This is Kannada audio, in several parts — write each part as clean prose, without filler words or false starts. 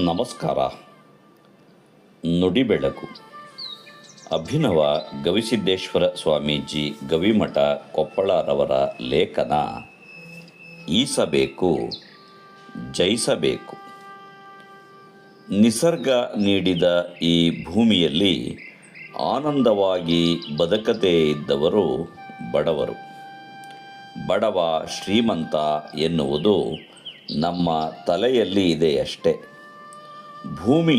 ನಮಸ್ಕಾರ. ನುಡಿಬೆಳಕು. ಅಭಿನವ ಗವಿಸಿದ್ದೇಶ್ವರ ಸ್ವಾಮೀಜಿ ಗವಿಮಠ ಕೊಪ್ಪಳರವರ ಲೇಖನ ಈಸಬೇಕು ಜಯಿಸಬೇಕು. ನಿಸರ್ಗ ನೀಡಿದ ಈ ಭೂಮಿಯಲ್ಲಿ ಆನಂದವಾಗಿ ಬದುಕದೇ ಇದ್ದವರು ಬಡವರು. ಬಡವ ಶ್ರೀಮಂತ ಎನ್ನುವುದು ನಮ್ಮ ತಲೆಯಲ್ಲಿ ಇದೆಯಷ್ಟೇ. ಭೂಮಿ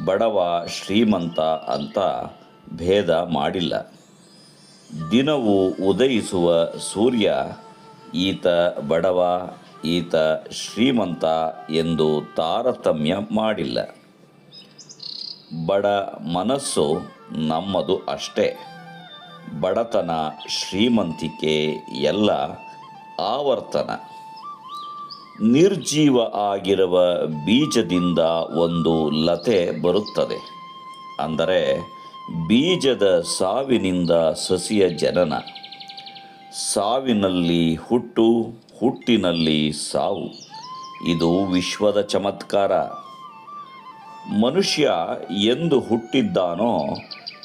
ಬಡವ ಶ್ರೀಮಂತ ಅಂತ ಭೇದ ಮಾಡಿಲ್ಲ. ದಿನವೂ ಉದಯಿಸುವ ಸೂರ್ಯ ಈತ ಬಡವ ಈತ ಶ್ರೀಮಂತ ಎಂದು ತಾರತಮ್ಯ ಮಾಡಿಲ್ಲ. ಬಡ ಮನಸ್ಸು ನಮ್ಮದು ಅಷ್ಟೇ. ಬಡತನ ಶ್ರೀಮಂತಿಕೆ ಎಲ್ಲ ಆವರ್ತನ. ನಿರ್ಜೀವ ಆಗಿರುವ ಬೀಜದಿಂದ ಒಂದು ಲತೆ ಬರುತ್ತದೆ. ಅಂದರೆ ಬೀಜದ ಸಾವಿನಿಂದ ಸಸಿಯ ಜನನ. ಸಾವಿನಲ್ಲಿ ಹುಟ್ಟು, ಹುಟ್ಟಿನಲ್ಲಿ ಸಾವು. ಇದು ವಿಶ್ವದ ಚಮತ್ಕಾರ. ಮನುಷ್ಯ ಎಂದು ಹುಟ್ಟಿದ್ದಾನೋ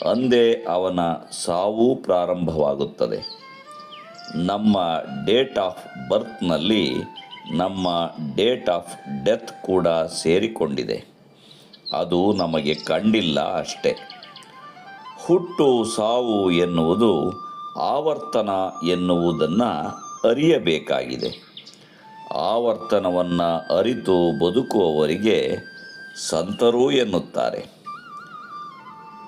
ಅಂದೇ ಅವನ ಸಾವು ಪ್ರಾರಂಭವಾಗುತ್ತದೆ. ನಮ್ಮ ಡೇಟ್ ಆಫ್ ಬರ್ತ್ನಲ್ಲಿ ನಮ್ಮ ಡೇಟ್ ಆಫ್ ಡೆತ್ ಕೂಡ ಸೇರಿಕೊಂಡಿದೆ. ಅದು ನಮಗೆ ಕಂಡಿಲ್ಲ ಅಷ್ಟೆ. ಹುಟ್ಟು ಸಾವು ಎನ್ನುವುದು ಆವರ್ತನ ಎನ್ನುವುದನ್ನು ಅರಿಯಬೇಕಾಗಿದೆ. ಆವರ್ತನವನ್ನು ಅರಿತು ಬದುಕುವವರಿಗೆ ಸಂತರು ಎನ್ನುತ್ತಾರೆ.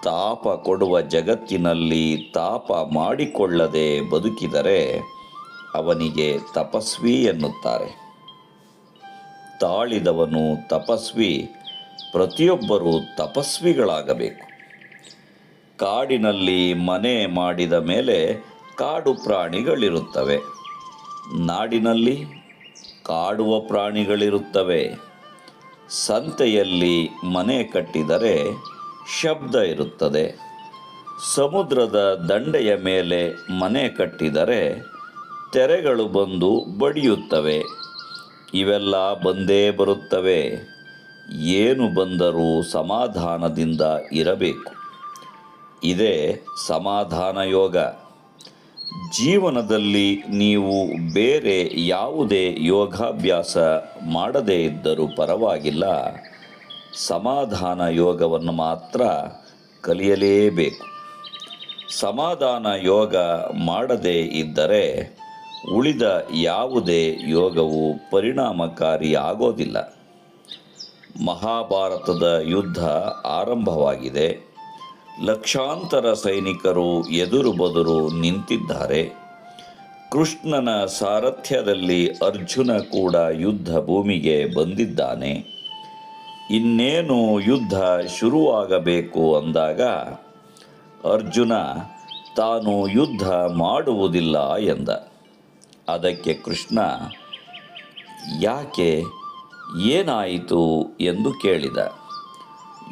ತಾಪ ಕೊಡುವ ಜಗತ್ತಿನಲ್ಲಿ ತಾಪ ಮಾಡಿಕೊಳ್ಳದೆ ಬದುಕಿದರೆ ಅವನಿಗೆ ತಪಸ್ವಿ ಎನ್ನುತ್ತಾರೆ. ತಾಳಿದವನು ತಪಸ್ವಿ. ಪ್ರತಿಯೊಬ್ಬರೂ ತಪಸ್ವಿಗಳಾಗಬೇಕು. ಕಾಡಿನಲ್ಲಿ ಮನೆ ಮಾಡಿದ ಮೇಲೆ ಕಾಡು ಪ್ರಾಣಿಗಳಿರುತ್ತವೆ. ನಾಡಿನಲ್ಲಿ ಕಾಡುವ ಪ್ರಾಣಿಗಳಿರುತ್ತವೆ. ಸಂತೆಯಲ್ಲಿ ಮನೆ ಕಟ್ಟಿದರೆ ಶಬ್ದ ಇರುತ್ತದೆ. ಸಮುದ್ರದ ದಂಡೆಯ ಮೇಲೆ ಮನೆ ಕಟ್ಟಿದರೆ ತೆರೆಗಳು ಬಂದು ಬಡಿಯುತ್ತವೆ. ಇವೆಲ್ಲ ಬಂದೇ ಬರುತ್ತವೆ. ಏನು ಬಂದರೂ ಸಮಾಧಾನದಿಂದ ಇರಬೇಕು. ಇದೇ ಸಮಾಧಾನ ಯೋಗ. ಜೀವನದಲ್ಲಿ ನೀವು ಬೇರೆ ಯಾವುದೇ ಯೋಗಾಭ್ಯಾಸ ಮಾಡದೇ ಇದ್ದರೂ ಪರವಾಗಿಲ್ಲ. ಸಮಾಧಾನ ಯೋಗವನ್ನು ಮಾತ್ರ ಕಲಿಯಲೇಬೇಕು. ಸಮಾಧಾನ ಯೋಗ ಮಾಡದೇ ಇದ್ದರೆ ಉಳಿದ ಯಾವುದೇ ಯೋಗವು ಪರಿಣಾಮಕಾರಿ ಆಗೋದಿಲ್ಲ. ಮಹಾಭಾರತದ ಯುದ್ಧ ಆರಂಭವಾಗಿದೆ. ಲಕ್ಷಾಂತರ ಸೈನಿಕರು ಎದುರು ಬದುರು ನಿಂತಿದ್ದಾರೆ. ಕೃಷ್ಣನ ಸಾರಥ್ಯದಲ್ಲಿ ಅರ್ಜುನ ಕೂಡ ಯುದ್ಧ ಭೂಮಿಗೆ ಬಂದಿದ್ದಾನೆ. ಇನ್ನೇನು ಯುದ್ಧ ಶುರುವಾಗಬೇಕು ಅಂದಾಗ ಅರ್ಜುನ ತಾನು ಯುದ್ಧ ಮಾಡುವುದಿಲ್ಲ ಎಂದ. ಅದಕ್ಕೆ ಕೃಷ್ಣ ಯಾಕೆ, ಏನಾಯಿತು ಎಂದು ಕೇಳಿದ.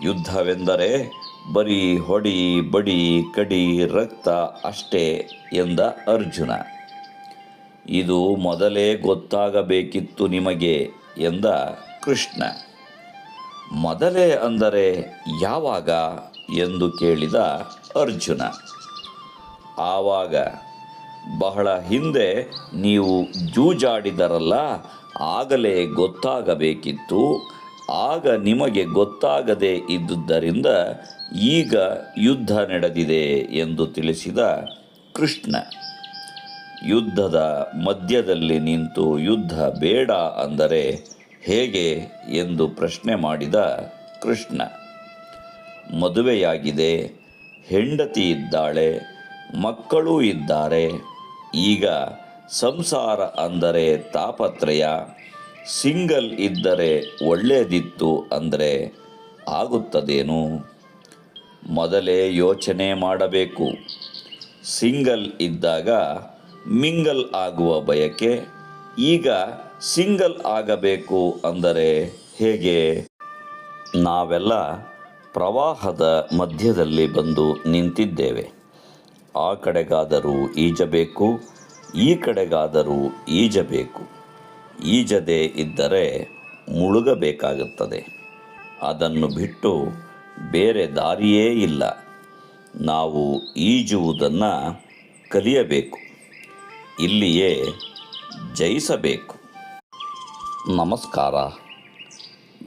ಯುದ್ಧವೆಂದರೆ ಬರೀ ಹೊಡಿ ಬಡಿ ಕಡಿ ರಕ್ತ ಅಷ್ಟೇ ಎಂದ ಅರ್ಜುನ. ಇದು ಮೊದಲೇ ಗೊತ್ತಾಗಬೇಕಿತ್ತು ನಿಮಗೆ ಎಂದ ಕೃಷ್ಣ. ಮೊದಲೇ ಅಂದರೆ ಯಾವಾಗ ಎಂದು ಕೇಳಿದ ಅರ್ಜುನ. ಆವಾಗ ಬಹಳ ಹಿಂದೆ ನೀವು ಜೂಜಾಡಿದರಲ್ಲ, ಆಗಲೇ ಗೊತ್ತಾಗಬೇಕಿತ್ತು. ಆಗ ನಿಮಗೆ ಗೊತ್ತಾಗದೇ ಇದ್ದುದರಿಂದ ಈಗ ಯುದ್ಧ ನಡೆದಿದೆ ಎಂದು ತಿಳಿಸಿದ ಕೃಷ್ಣ. ಯುದ್ಧದ ಮಧ್ಯದಲ್ಲಿ ನಿಂತು ಯುದ್ಧ ಬೇಡ ಅಂದರೆ ಹೇಗೆ ಎಂದು ಪ್ರಶ್ನೆ ಮಾಡಿದ ಕೃಷ್ಣ. ಮದುವೆಯಾಗಿದೆ, ಹೆಂಡತಿ ಇದ್ದಾಳೆ, ಮಕ್ಕಳೂ ಇದ್ದಾರೆ. ಈಗ ಸಂಸಾರ ಅಂದರೆ ತಾಪತ್ರಯ. ಸಿಂಗಲ್ ಇದ್ದರೆ ಒಳ್ಳೆಯದಿತ್ತು ಅಂದರೆ ಆಗುತ್ತದೇನು? ಮೊದಲೇ ಯೋಚನೆ ಮಾಡಬೇಕು. ಸಿಂಗಲ್ ಇದ್ದಾಗ ಮಿಂಗಲ್ ಆಗುವ ಬಯಕೆ, ಈಗ ಸಿಂಗಲ್ ಆಗಬೇಕು ಅಂದರೆ ಹೇಗೆ? ನಾವೆಲ್ಲ ಪ್ರವಾಹದ ಮಧ್ಯದಲ್ಲಿ ಬಂದು ನಿಂತಿದ್ದೇವೆ. ಆ ಕಡೆಗಾದರೂ ಈಜಬೇಕು, ಈ ಕಡೆಗಾದರೂ ಈಜಬೇಕು. ಈಜದೇ ಇದ್ದರೆ ಮುಳುಗಬೇಕಾಗುತ್ತದೆ. ಅದನ್ನು ಬಿಟ್ಟು ಬೇರೆ ದಾರಿಯೇ ಇಲ್ಲ. ನಾವು ಈಜುವುದನ್ನು ಕಲಿಯಬೇಕು, ಇಲ್ಲಿಯೇ ಜಯಿಸಬೇಕು. ನಮಸ್ಕಾರ,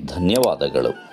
ಧನ್ಯವಾದಗಳು.